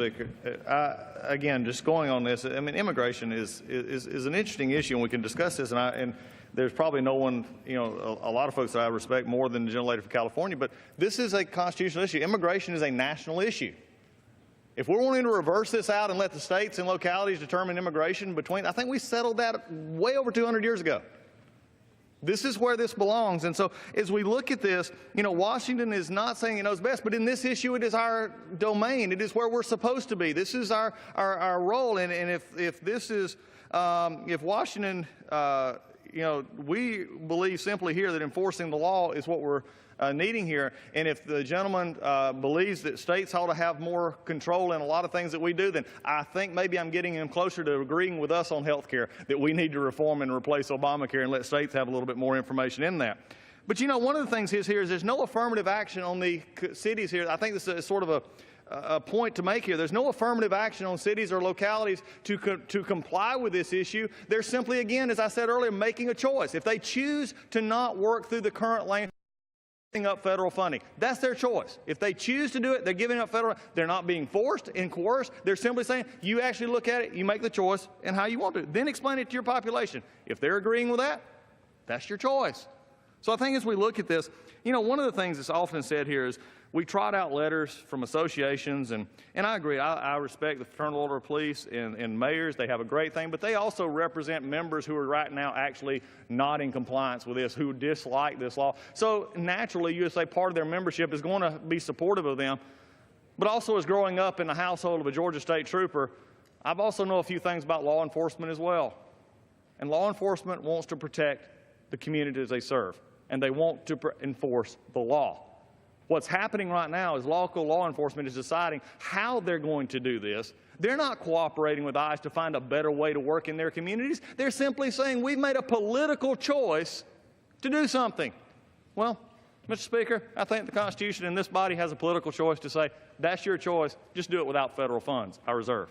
Speaker. Again, just going on this, I mean, immigration is an interesting issue, and we can discuss this. And there's probably no one, a lot of folks that I respect more than the gentlelady from California, but this is a constitutional issue. Immigration is a national issue. If we're wanting to reverse this out and let the states and localities determine immigration I think we settled that way over 200 years ago. This is where this belongs. And so as we look at this, Washington is not saying it knows best, but in this issue, it is our domain. It is where we're supposed to be. This is our role. And if this is, if Washington, we believe simply here that enforcing the law is what we're needing here. And if the gentleman believes that states ought to have more control in a lot of things that we do, then I think maybe I'm getting him closer to agreeing with us on health care, that we need to reform and replace Obamacare and let states have a little bit more information in that. But one of the things here is there's no affirmative action on the cities here. I think this is sort of a point to make here. There's no affirmative action on cities or localities to comply with this issue. They're simply, again, as I said earlier, making a choice. If they choose to not work through the current lane, up federal funding. That's their choice. If they choose to do it, they're giving up federal. They're not being forced and coerced. They're simply saying, you actually look at it, you make the choice and how you want to. Then explain it to your population. If they're agreeing with that, that's your choice. So I think as we look at this, one of the things that's often said here is we trot out letters from associations, and I agree. I respect the Fraternal Order of Police and mayors. They have a great thing, but they also represent members who are right now actually not in compliance with this, who dislike this law. So naturally, you would say part of their membership is going to be supportive of them. But also, as growing up in the household of a Georgia State Trooper, I've also know a few things about law enforcement as well. And law enforcement wants to protect the communities they serve, and they want to enforce the law. What's happening right now is local law enforcement is deciding how they're going to do this. They're not cooperating with ICE to find a better way to work in their communities. They're simply saying, we've made a political choice to do something. Well, Mr. Speaker, I think the Constitution in this body has a political choice to say, that's your choice, just do it without federal funds. I reserve.